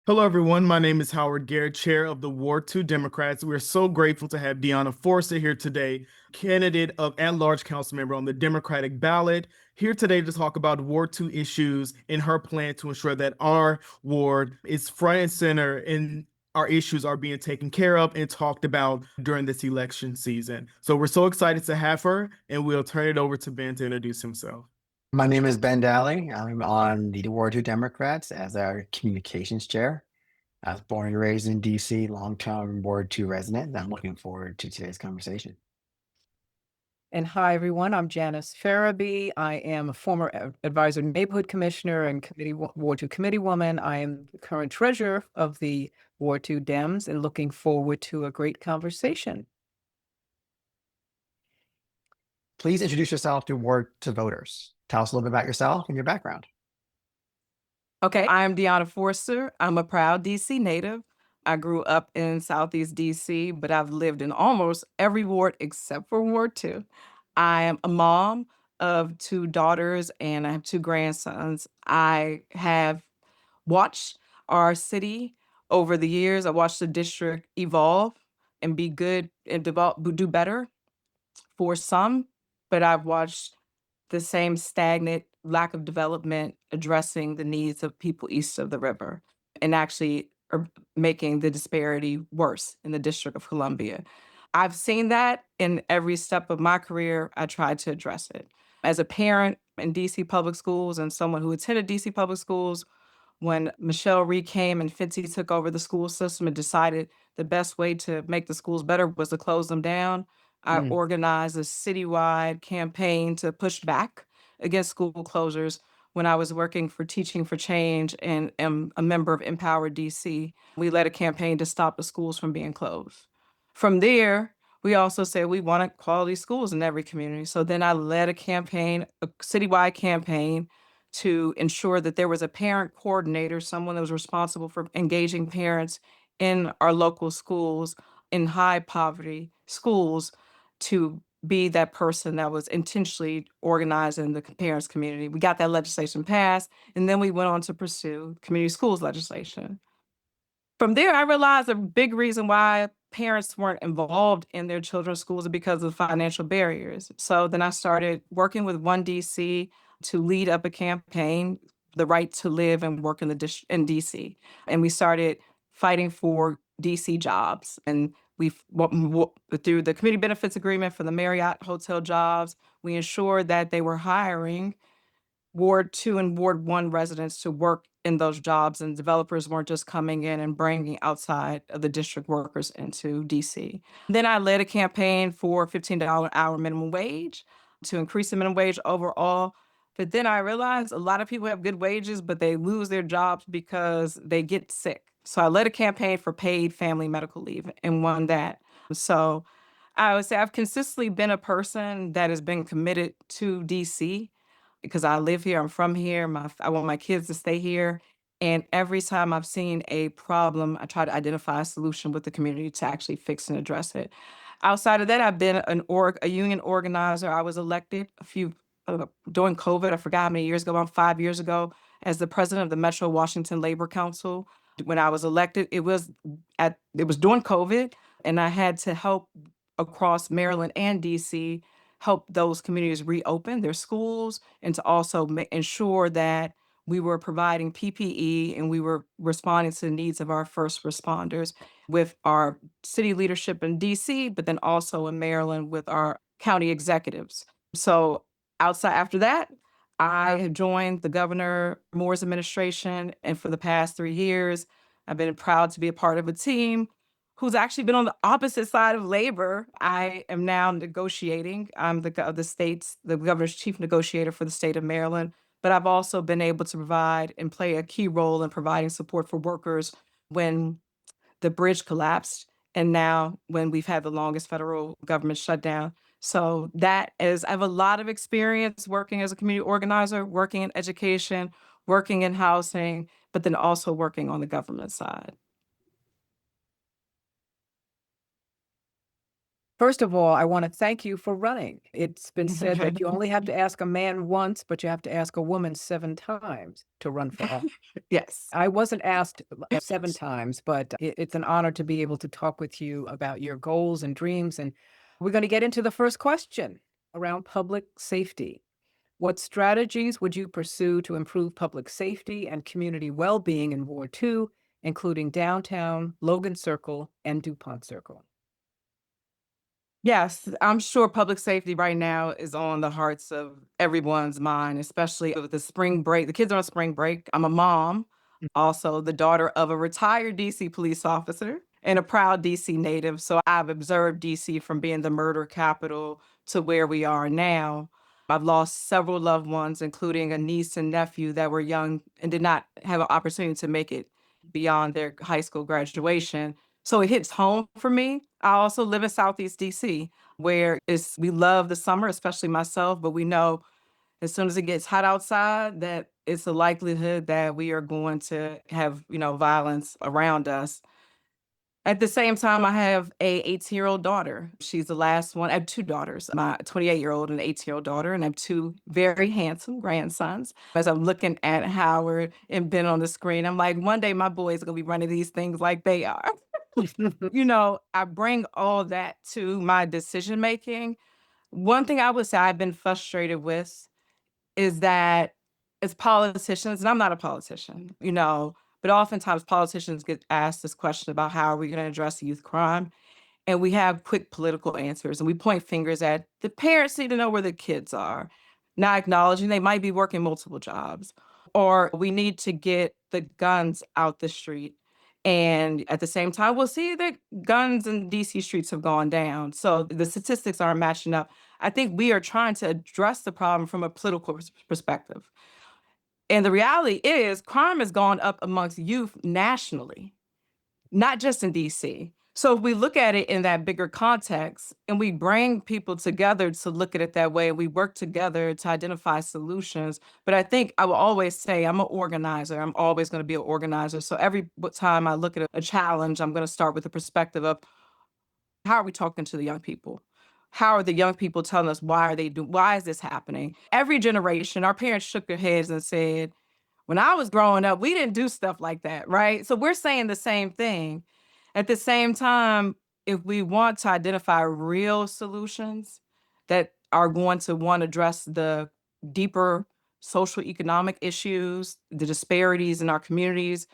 Hello, everyone. My name is Howard Garrett, chair of the Ward 2 Democrats. We're so grateful to have Dyana Forester here today, candidate of at-large council member on the Democratic ballot, here today to talk about Ward 2 issues and her plan to ensure that our ward is front and center and our issues are being taken care of and talked about during this election season. So we're so excited to have her, and we'll turn it over to Ben to introduce himself. My name is Ben Dalley. I'm on the Ward 2 Democrats as our communications chair. I was born and raised in DC, long-term Ward 2 resident, and I'm looking forward to today's conversation. And hi, everyone. I'm Janice Ferabee. I am a former advisor neighborhood commissioner and Ward 2 committee woman. I am the current treasurer of the Ward 2 Dems and looking forward to a great conversation. Please introduce yourself to Ward 2 voters. Tell us a little bit about yourself and your background. Okay, I'm Dyana Forester. I'm a proud DC native. I grew up in Southeast DC, but I've lived in almost every ward except for Ward 2. I am a mom of two daughters and I have two grandsons. I have watched our city over the years. I watched the district evolve and be good and do better for some, but I've watched the same stagnant lack of development addressing the needs of people east of the river and actually are making the disparity worse in the District of Columbia. I've seen that in every step of my career. I tried to address it. As a parent in DC public schools and someone who attended DC public schools, when Michelle Rhee came and Fitzy took over the school system and decided the best way to make the schools better was to close them down, I organized a citywide campaign to push back against school closures when I was working for Teaching for Change and am a member of Empower DC. We led a campaign to stop the schools from being closed. From there, we also said we wanted quality schools in every community. So then I led a campaign, a citywide campaign to ensure that there was a parent coordinator, someone that was responsible for engaging parents in our local schools, in high poverty schools, to be that person that was intentionally organizing the parents community. We got that legislation passed, and then we went on to pursue community schools legislation. From there, I realized a big reason why parents weren't involved in their children's schools is because of financial barriers. So then I started working with One DC to lead up a campaign, the right to live and work in in DC. And we started fighting for DC jobs. And through the community benefits agreement for the Marriott hotel jobs, we ensured that they were hiring Ward 2 and Ward 1 residents to work in those jobs, and developers weren't just coming in and bringing outside of the district workers into DC. Then I led a campaign for $15 an hour minimum wage to increase the minimum wage overall. But then I realized a lot of people have good wages, but they lose their jobs because they get sick. So I led a campaign for paid family medical leave and won that. So I would say I've consistently been a person that has been committed to DC because I live here, I'm from here, I want my kids to stay here. And every time I've seen a problem, I try to identify a solution with the community to actually fix and address it. Outside of that, I've been a union organizer. I was elected during COVID, I forgot how many years ago, about 5 years ago, as the president of the Metro Washington Labor Council. When I was elected, it was during COVID, and I had to help across Maryland and DC help those communities reopen their schools and to also ensure that we were providing PPE and we were responding to the needs of our first responders with our city leadership in DC, but then also in Maryland with our county executives. So after that, I have joined the Governor Moore's administration, and for the past 3 years, I've been proud to be a part of a team who's actually been on the opposite side of labor. I am now negotiating. I'm the governor's chief negotiator for the state of Maryland, but I've also been able to provide and play a key role in providing support for workers when the bridge collapsed and now when we've had the longest federal government shutdown. So I have a lot of experience working as a community organizer, working in education, working in housing, but then also working on the government side. First of all, I want to thank you for running. It's been said that you only have to ask a man once, but you have to ask a woman 7 times to run for office. Yes. I wasn't asked 7 times, but it's an honor to be able to talk with you about your goals and dreams. And we're going to get into the first question around public safety. What strategies would you pursue to improve public safety and community well-being in Ward 2, including downtown, Logan Circle, and DuPont Circle? Yes, I'm sure public safety right now is on the hearts of everyone's mind, especially with the spring break. The kids are on spring break. I'm a mom, also the daughter of a retired DC police officer and a proud DC native. So I've observed DC from being the murder capital to where we are now. I've lost several loved ones, including a niece and nephew that were young and did not have an opportunity to make it beyond their high school graduation. So it hits home for me. I also live in Southeast DC, where we love the summer, especially myself, but we know as soon as it gets hot outside that it's a likelihood that we are going to have, violence around us. At the same time, I have a 18-year-old daughter. She's the last one. I have two daughters, my 28-year-old and 18-year-old daughter, and I have two very handsome grandsons. As I'm looking at Howard and Ben on the screen, I'm like, one day my boys are gonna be running these things like they are. I bring all that to my decision making. One thing I would say I've been frustrated with is that as politicians, and I'm not a politician, but oftentimes politicians get asked this question about how are we going to address youth crime? And we have quick political answers and we point fingers at the parents need to know where the kids are, not acknowledging they might be working multiple jobs, or we need to get the guns out the street. And at the same time, we'll see that guns in DC streets have gone down. So the statistics aren't matching up. I think we are trying to address the problem from a political perspective. And the reality is, crime has gone up amongst youth nationally, not just in DC. So if we look at it in that bigger context and we bring people together to look at it that way, we work together to identify solutions. But I think I will always say I'm an organizer. I'm always going to be an organizer. So every time I look at a challenge, I'm going to start with the perspective of how are we talking to the young people? How are the young people telling us why is this happening? Every generation, our parents shook their heads and said, when I was growing up, we didn't do stuff like that, right? So we're saying the same thing. At the same time, if we want to identify real solutions that are going to want to address the deeper social economic issues, the disparities in our communities,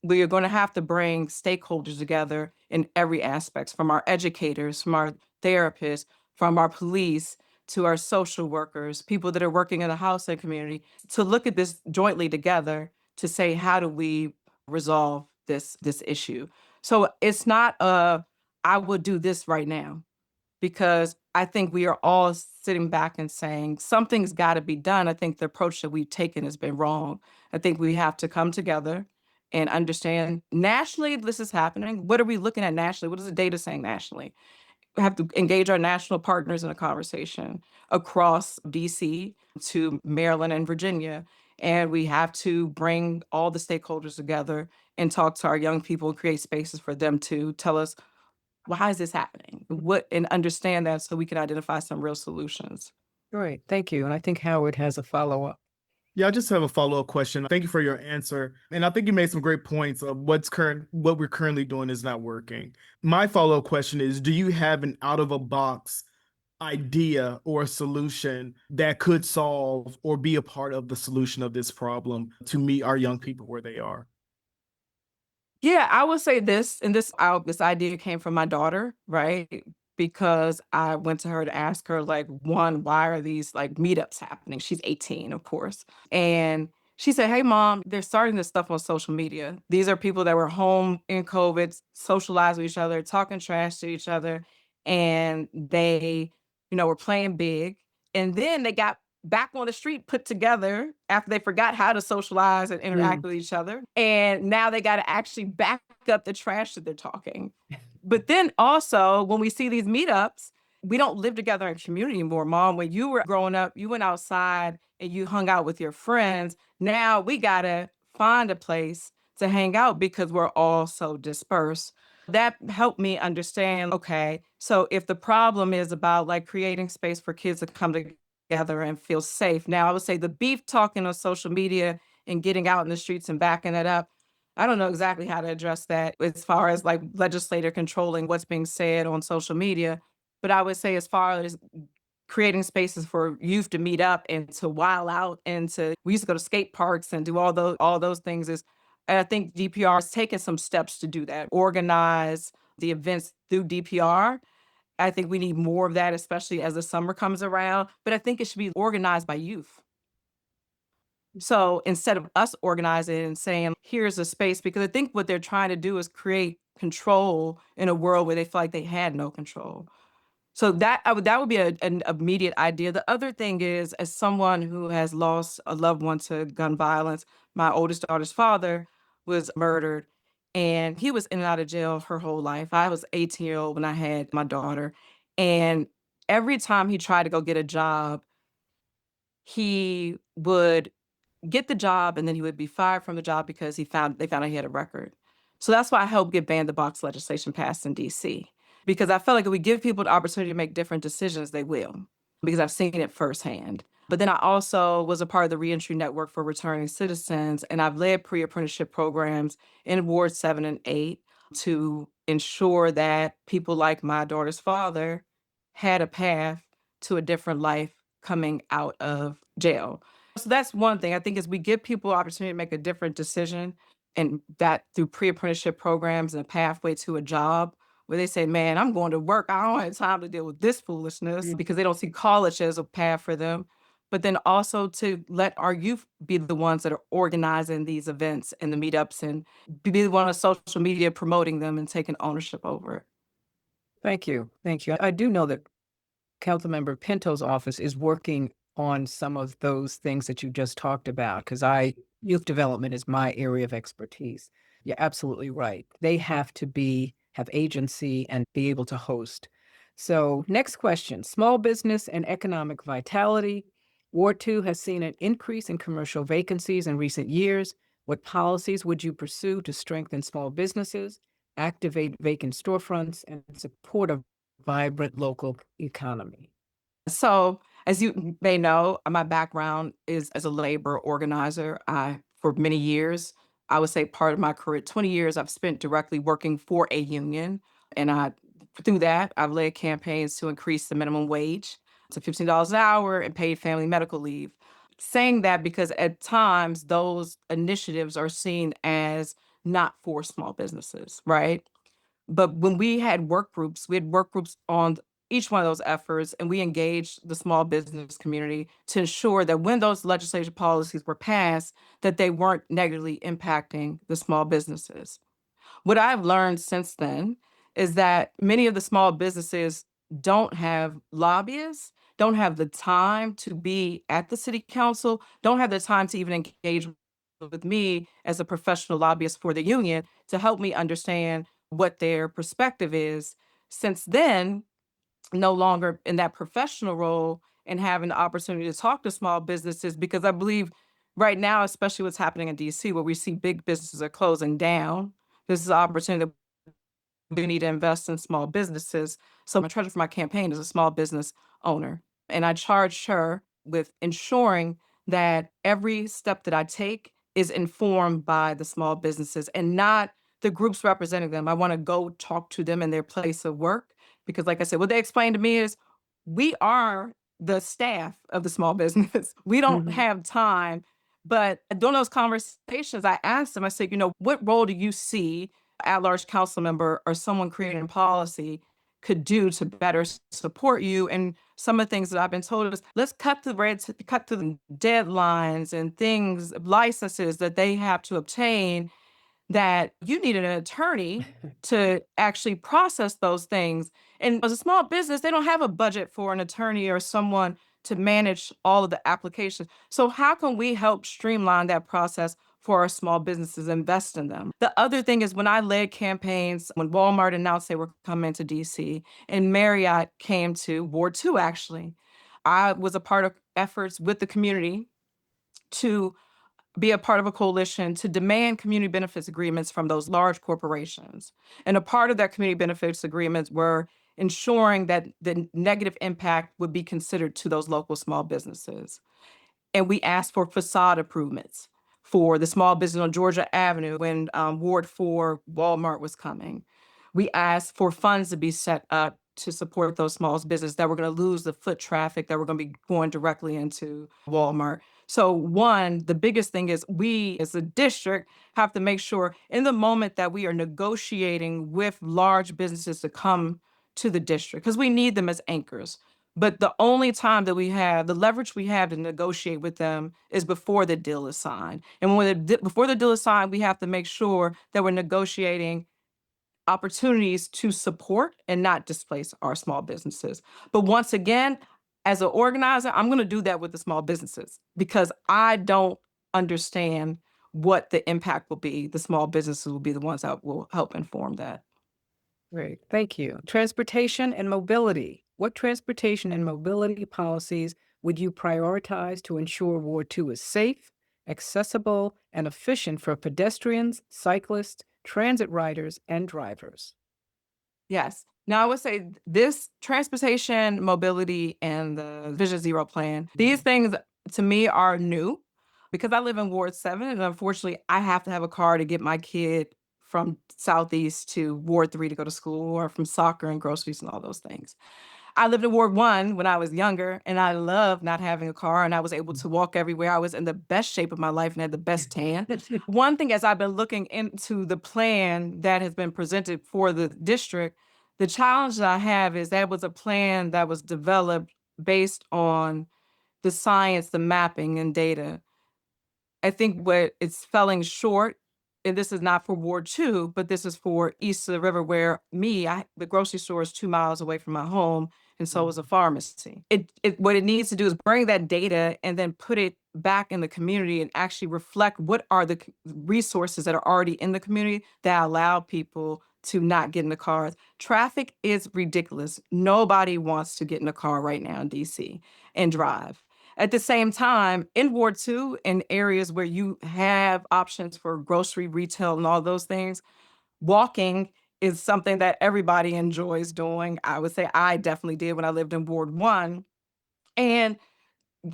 we are going to have to bring stakeholders together in every aspect, from our educators, from our therapists, from our police to our social workers, people that are working in the housing community, to look at this jointly together to say, how do we resolve this issue? So it's not I would do this right now, because I think we are all sitting back and saying something's got to be done. I think the approach that we've taken has been wrong. I think we have to come together and understand nationally this is happening. What are we looking at nationally? What is the data saying nationally? We have to engage our national partners in a conversation across DC to Maryland and Virginia. And we have to bring all the stakeholders together and talk to our young people and create spaces for them to tell us, why is this happening? And understand that so we can identify some real solutions. Great. Thank you. And I think Howard has a follow-up. Yeah, I just have a follow-up question. Thank you for your answer. And I think you made some great points of what we're currently doing is not working. My follow-up question is, do you have an out-of-a-box idea or a solution that could solve or be a part of the solution of this problem to meet our young people where they are? Yeah, I would say this, and this idea came from my daughter, right? Because I went to her to ask her, like, one, why are these like meetups happening? She's 18, of course. And she said, hey, mom, they're starting this stuff on social media. These are people that were home in COVID, socialized with each other, talking trash to each other, and they, were playing big. And then they got back on the street put together after they forgot how to socialize and interact with each other. And now they got to actually back up the trash that they're talking. But then also, when we see these meetups, we don't live together in community anymore. Mom, when you were growing up, you went outside and you hung out with your friends. Now we got to find a place to hang out because we're all so dispersed. That helped me understand, okay, so if the problem is about like creating space for kids to come together and feel safe. Now, I would say the beef talking on social media and getting out in the streets and backing it up, I don't know exactly how to address that as far as like legislator controlling what's being said on social media. But I would say, as far as creating spaces for youth to meet up and to while out and to we used to go to skate parks and do all those things is and I think DPR has taken some steps to do that, organize the events through DPR. I think we need more of that, especially as the summer comes around. But I think it should be organized by youth. So instead of us organizing and saying, here's a space, because I think what they're trying to do is create control in a world where they feel like they had no control. So that would be an immediate idea. The other thing is, as someone who has lost a loved one to gun violence, my oldest daughter's father was murdered, and he was in and out of jail her whole life. I was 18-year-old when I had my daughter, and every time he tried to go get a job, he would get the job and then he would be fired from the job because they found out he had a record. So that's why I helped get ban the box legislation passed in DC. Because I felt like if we give people the opportunity to make different decisions, they will. Because I've seen it firsthand. But then I also was a part of the reentry network for returning citizens, and I've led pre-apprenticeship programs in Ward 7 and 8 to ensure that people like my daughter's father had a path to a different life coming out of jail. So that's one thing I think is we give people opportunity to make a different decision, and that through pre-apprenticeship programs and a pathway to a job where they say, man, I'm going to work. I don't have time to deal with this foolishness because they don't see college as a path for them. But then also to let our youth be the ones that are organizing these events and the meetups and be the one on social media promoting them and taking ownership over it. Thank you. Thank you. I do know that Councilmember Pinto's office is working on some of those things that you just talked about, because youth development is my area of expertise. You're absolutely right. They have to have agency and be able to host. So next question, small business and economic vitality. Ward 2 has seen an increase in commercial vacancies in recent years. What policies would you pursue to strengthen small businesses, activate vacant storefronts, and support a vibrant local economy? So, as you may know, my background is as a labor organizer. For many years, I would say part of my career, 20 years, I've spent directly working for a union. And through that, I've led campaigns to increase the minimum wage to $15 an hour and paid family medical leave. Saying that because at times those initiatives are seen as not for small businesses, right? But when we had work groups on each one of those efforts, and we engaged the small business community to ensure that when those legislative policies were passed, that they weren't negatively impacting the small businesses. What I've learned since then is that many of the small businesses don't have lobbyists, don't have the time to be at the city council, don't have the time to even engage with me as a professional lobbyist for the union to help me understand what their perspective is. Since then, no longer in that professional role and having the opportunity to talk to small businesses, because I believe right now, especially what's happening in DC, where we see big businesses are closing down, this is an opportunity that we need to invest in small businesses. So my treasurer for my campaign is a small business owner, and I charged her with ensuring that every step that I take is informed by the small businesses and not the groups representing them. I want to go talk to them in their place of work because, like I said, what they explained to me is we are the staff of the small business. We don't Mhm. have time. But during those conversations, I asked them, I said, what role do you see at-large council member or someone creating policy could do to better support you? And some of the things that I've been told is let's cut through the deadlines and things, licenses that they have to obtain, that you need an attorney to actually process those things. And as a small business, they don't have a budget for an attorney or someone to manage all of the applications. So how can we help streamline that process for our small businesses, invest in them? The other thing is when I led campaigns, when Walmart announced they were coming to DC and Marriott came to Ward 2, actually, I was a part of efforts with the community to be a part of a coalition to demand community benefits agreements from those large corporations. And a part of that community benefits agreements were ensuring that the negative impact would be considered to those local small businesses. And we asked for facade improvements for the small business on Georgia Avenue when Ward 4 Walmart was coming. We asked for funds to be set up to support those small businesses that were going to lose the foot traffic that were going to be going directly into Walmart. So one, the biggest thing is we as a district have to make sure in the moment that we are negotiating with large businesses to come to the district, because we need them as anchors. But the only time that we have, the leverage we have to negotiate with them is before the deal is signed. And before the deal is signed, we have to make sure that we're negotiating opportunities to support and not displace our small businesses. But once again, as an organizer, I'm going to do that with the small businesses because I don't understand what the impact will be. The small businesses will be the ones that will help inform that. Great, thank you. Transportation and mobility. What transportation and mobility policies would you prioritize to ensure Ward 2 is safe, accessible, and efficient for pedestrians, cyclists, transit riders, and drivers? Yes. Now, I would say this transportation, mobility, and the Vision Zero plan, these things to me are new because I live in Ward 7. And unfortunately, I have to have a car to get my kid from Southeast to Ward 3 to go to school or from soccer and groceries and all those things. I lived in Ward 1 when I was younger, and I loved not having a car, and I was able to walk everywhere. I was in the best shape of my life and had the best tan. One thing, as I've been looking into the plan that has been presented for the district, the challenge that I have is that was a plan that was developed based on the science, the mapping, and data. I think what it's falling short, and this is not for Ward 2, but this is for east of the river where the grocery store is 2 miles away from my home, and so is a pharmacy. What it needs to do is bring that data and then put it back in the community and actually reflect what are the resources that are already in the community that allow people to not get in the cars. Traffic is ridiculous. Nobody wants to get in a car right now in DC and drive. At the same time, in Ward 2, in areas where you have options for grocery, retail, and all those things, walking is something that everybody enjoys doing. I would say I definitely did when I lived in Ward 1. And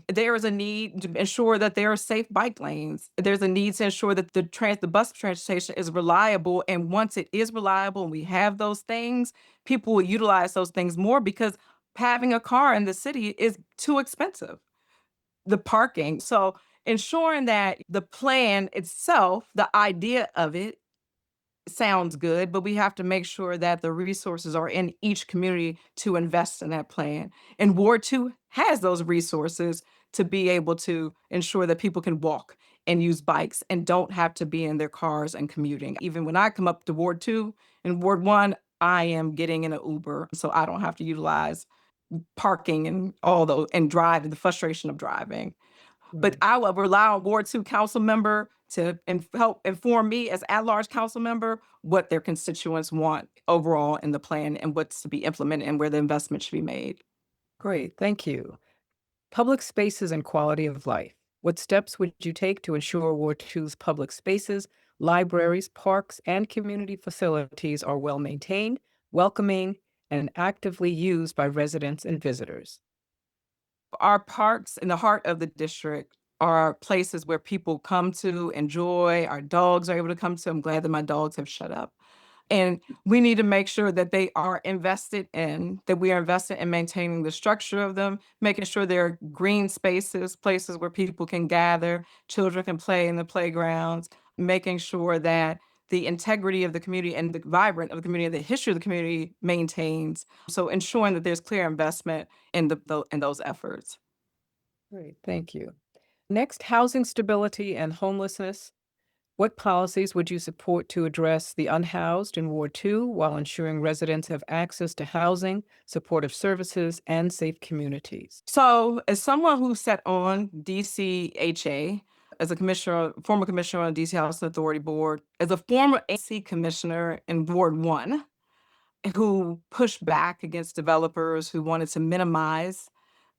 there is a need to ensure that there are safe bike lanes. There's a need to ensure that the bus transportation is reliable. And once it is reliable and we have those things, people will utilize those things more because having a car in the city is too expensive. The parking. So ensuring that the plan itself, the idea of it sounds good, but we have to make sure that the resources are in each community to invest in that plan. And Ward 2 has those resources to be able to ensure that people can walk and use bikes and don't have to be in their cars and commuting. Even when I come up to Ward 2 and Ward 1, I am getting in an Uber, so I don't have to utilize parking and all those and drive and the frustration of driving. But I will rely on Ward 2 council member to help inform me as at-large council member what their constituents want overall in the plan and what's to be implemented and where the investment should be made. Great, thank you. Public spaces and quality of life. What steps would you take to ensure Ward 2's public spaces, libraries, parks, and community facilities are well maintained, welcoming, and actively used by residents and visitors? Our parks in the heart of the district are places where people come to enjoy. Our dogs are able to come to. I'm glad that my dogs have shut up. And we need to make sure that they are invested in, that we are invested in maintaining the structure of them, making sure there are green spaces, places where people can gather, children can play in the playgrounds, making sure that the integrity of the community and the vibrant of the community, the history of the community maintains. So ensuring that there's clear investment in in those efforts. Great, thank you. Next, housing stability and homelessness. What policies would you support to address the unhoused in Ward 2 while ensuring residents have access to housing, supportive services, and safe communities? So, as someone who sat on DCHA, as a commissioner, former commissioner on DC Housing Authority Board, as a former AC commissioner in Ward 1, who pushed back against developers who wanted to minimize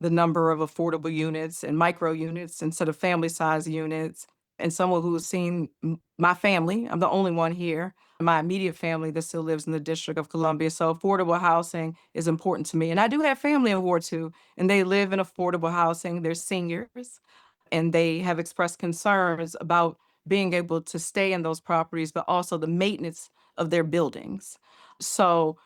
the number of affordable units and micro units instead of family size units, and someone who's seen my family. I'm the only one here, my immediate family that still lives in the District of Columbia. So affordable housing is important to me. And I do have family in Ward 2, and they live in affordable housing. They're seniors, and they have expressed concerns about being able to stay in those properties, but also the maintenance of their buildings. So,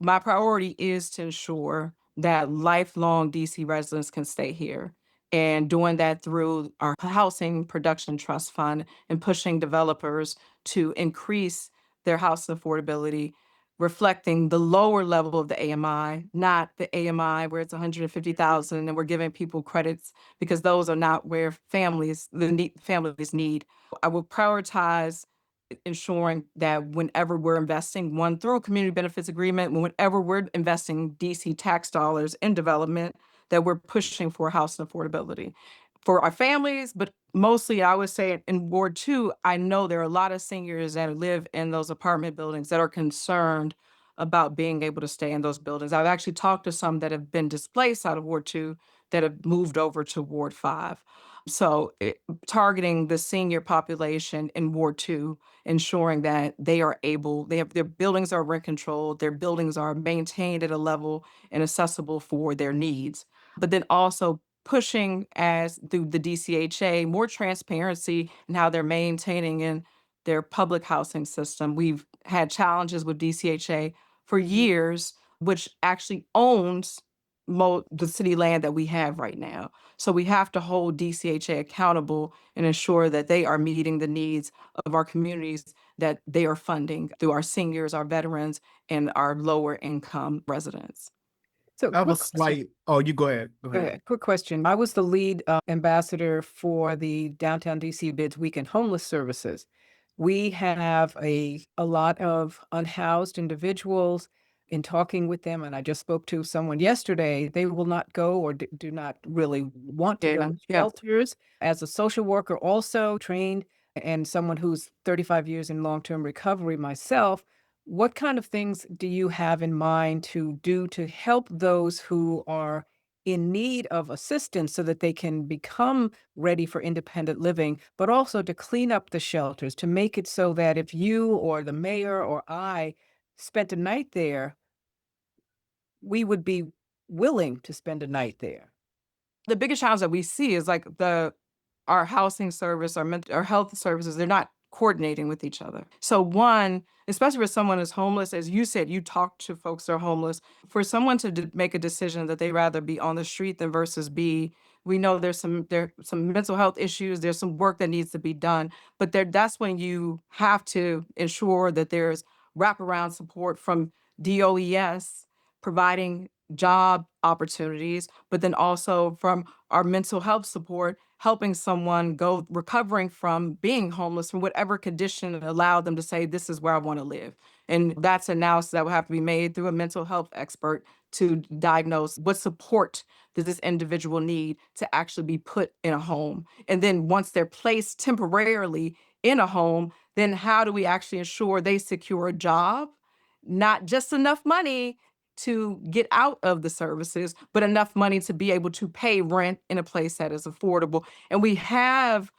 my priority is to ensure that lifelong DC residents can stay here. And doing that through our Housing Production Trust Fund and pushing developers to increase their housing affordability, reflecting the lower level of the AMI, not the AMI where it's 150,000 and we're giving people credits, because those are not where families need. I will prioritize ensuring that whenever we're investing, one, through a community benefits agreement, whenever we're investing DC tax dollars in development, that we're pushing for housing affordability for our families. But mostly, I would say in Ward 2, I know there are a lot of seniors that live in those apartment buildings that are concerned about being able to stay in those buildings. I've actually talked to some that have been displaced out of Ward 2 that have moved over to Ward 5. So targeting the senior population in Ward 2, ensuring that their buildings are rent controlled, their buildings are maintained at a level and accessible for their needs. But then also pushing, as through the DCHA, more transparency in how they're maintaining in their public housing system. We've had challenges with DCHA for years, which actually owns the city land that we have right now. So we have to hold DCHA accountable and ensure that they are meeting the needs of our communities that they are funding through our seniors, our veterans, and our lower income residents. So I have a quick question. slight. Oh, you go ahead. Go Go ahead. ahead. Quick question. I was the lead ambassador for the Downtown DC Bids Weekend Homeless Services. We have a lot of unhoused individuals. In talking with them, and I just spoke to someone yesterday, they will not go or do not really want to go to Yeah. shelters. As a social worker, also trained, and someone who's 35 years in long-term recovery myself, what kind of things do you have in mind to do to help those who are in need of assistance so that they can become ready for independent living, but also to clean up the shelters, to make it so that if you or the mayor or I spent a night there, we would be willing to spend a night there? The biggest challenge that we see is like our housing service, our health services, they're not coordinating with each other. So one, especially for someone who's homeless, as you said, you talk to folks that are homeless. For someone to make a decision that they rather be on the street than versus be, we know there's some mental health issues. There's some work that needs to be done, but that's when you have to ensure that there's wraparound support from DOES providing job opportunities, but then also from our mental health support, helping someone go recovering from being homeless from whatever condition allowed them to say, this is where I want to live. And that's analysis that will have to be made through a mental health expert to diagnose what support does this individual need to actually be put in a home. And then once they're placed temporarily in a home, then how do we actually ensure they secure a job, not just enough money to get out of the services, but enough money to be able to pay rent in a place that is affordable. And we have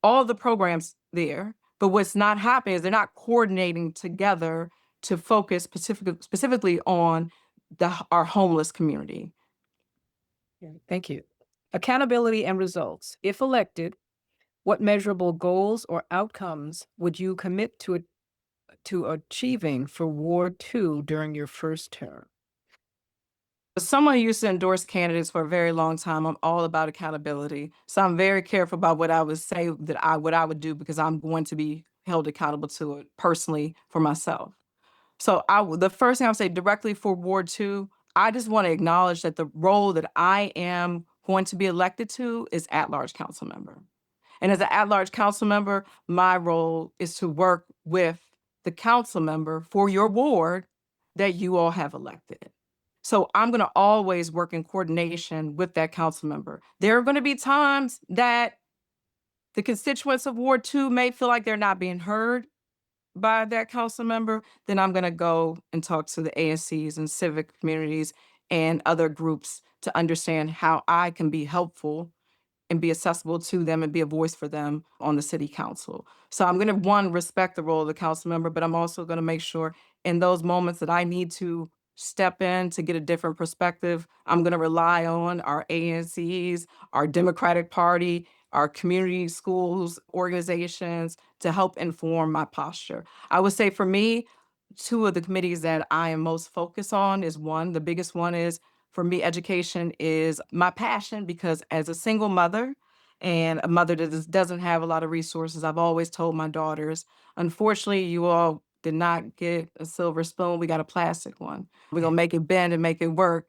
all the programs there, but what's not happening is they're not coordinating together to focus specifically on our homeless community. Thank you. Accountability and results. If elected, what measurable goals or outcomes would you commit to achieving for Ward 2 during your first term? As someone who used to endorse candidates for a very long time, I'm all about accountability. So I'm very careful about what I would say what I would do, because I'm going to be held accountable to it personally for myself. So the first thing I would say directly for Ward 2, I just want to acknowledge that the role that I am going to be elected to is at-large council member. And as an at-large council member, my role is to work with the council member for your ward that you all have elected. So I'm going to always work in coordination with that council member. There are going to be times that the constituents of Ward 2 may feel like they're not being heard by that council member. Then I'm going to go and talk to the ANCs and civic communities and other groups to understand how I can be helpful and be accessible to them and be a voice for them on the city council. So I'm going to, one, respect the role of the council member, but I'm also going to make sure in those moments that I need to step in to get a different perspective, I'm going to rely on our ANCs, our Democratic Party, our community schools, organizations to help inform my posture. I would say for me, two of the committees that I am most focused on is one, the biggest one is for me, education is my passion because as a single mother and a mother that doesn't have a lot of resources, I've always told my daughters, unfortunately, you all did not get a silver spoon. We got a plastic one. We're going to make it bend and make it work.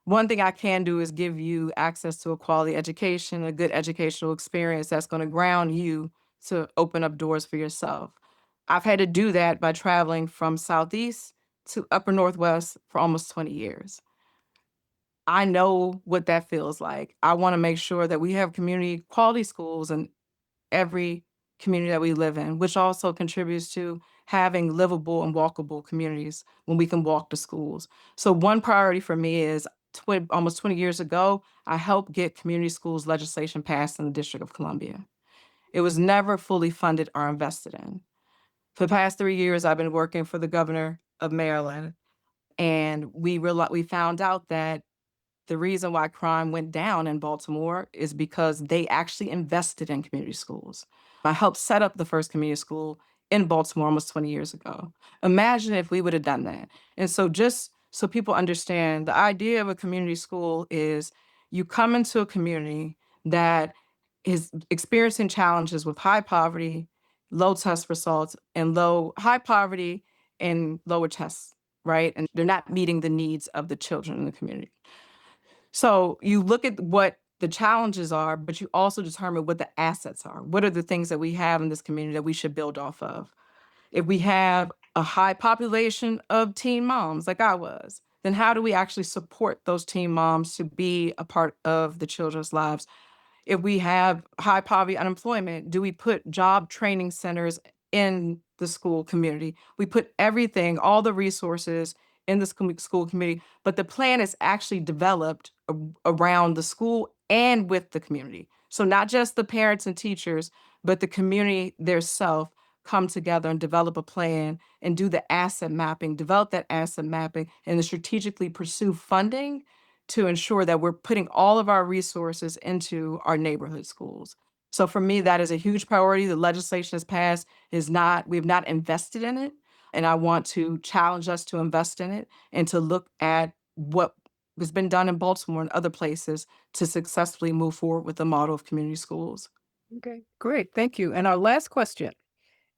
One thing I can do is give you access to a quality education, a good educational experience that's going to ground you to open up doors for yourself. I've had to do that by traveling from Southeast to Upper Northwest for almost 20 years. I know what that feels like. I want to make sure that we have community quality schools in every community that we live in, which also contributes to having livable and walkable communities when we can walk to schools. So one priority for me is almost 20 years ago, I helped get community schools legislation passed in the District of Columbia. It was never fully funded or invested in. For the past 3 years, I've been working for the governor of Maryland, and we found out that the reason why crime went down in Baltimore is because they actually invested in community schools. I helped set up the first community school in Baltimore almost 20 years ago. Imagine if we would have done that. And so just so people understand, the idea of a community school is you come into a community that is experiencing challenges with high poverty, low test results, and high poverty and lower tests, right? And they're not meeting the needs of the children in the community. So you look at what the challenges are, but you also determine what the assets are. What are the things that we have in this community that we should build off of? If we have a high population of teen moms like I was, then how do we actually support those teen moms to be a part of the children's lives? If we have high poverty unemployment, do we put job training centers in the school community? We put everything, all the resources in the school community, but the plan is actually developed around the school and with the community. So not just the parents and teachers, but the community theirself come together and develop a plan and do the asset mapping, develop that asset mapping, and then strategically pursue funding to ensure that we're putting all of our resources into our neighborhood schools. So for me, that is a huge priority. The legislation has passed we've not invested in it. And I want to challenge us to invest in it and to look at what has been done in Baltimore and other places to successfully move forward with the model of community schools. Okay, great. Thank you. And our last question,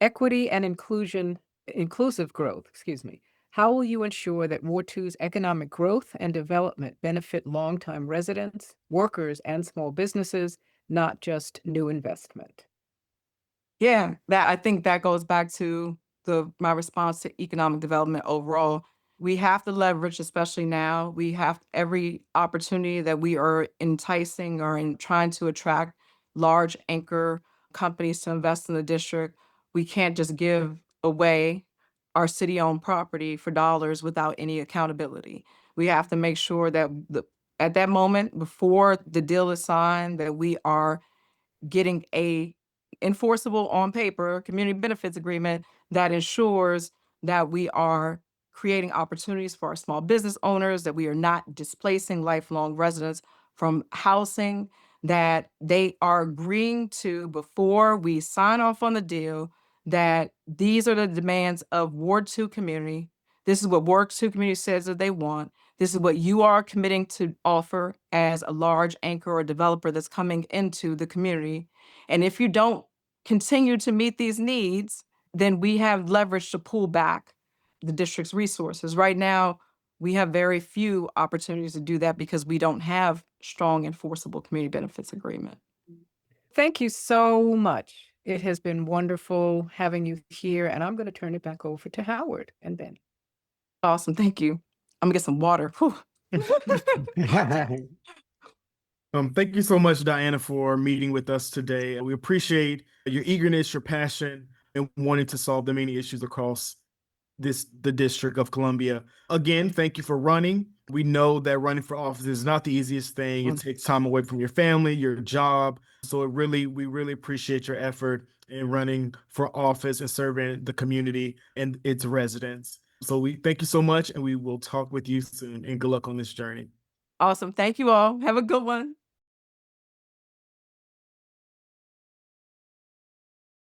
equity and inclusive growth, excuse me. How will you ensure that Ward 2's economic growth and development benefit longtime residents, workers, and small businesses, not just new investment? Yeah, I think that goes back to my response to economic development overall. We have to leverage, especially now, we have every opportunity that we are enticing or in trying to attract large anchor companies to invest in the district. We can't just give away our city-owned property for dollars without any accountability. We have to make sure that at that moment, before the deal is signed, that we are getting a enforceable on paper community benefits agreement that ensures that we are creating opportunities for our small business owners, that we are not displacing lifelong residents from housing, that they are agreeing to before we sign off on the deal, that these are the demands of Ward 2 community. This is what Ward 2 community says that they want. This is what you are committing to offer as a large anchor or developer that's coming into the community. And if you don't continue to meet these needs, then we have leverage to pull back the district's resources. Right now, we have very few opportunities to do that because we don't have strong enforceable community benefits agreement. Thank you so much. It has been wonderful having you here, and I'm going to turn it back over to Howard and Ben. Awesome. Thank you. I'm gonna get some water. Whew. Thank you so much, Dyana, for meeting with us today. We appreciate your eagerness, your passion, and wanting to solve the many issues across the District of Columbia. Again, thank you for running. We know that running for office is not the easiest thing. It takes time away from your family, your job. So we really appreciate your effort in running for office and serving the community and its residents. So we thank you so much, and we will talk with you soon, and good luck on this journey. Awesome. Thank you all. Have a good one.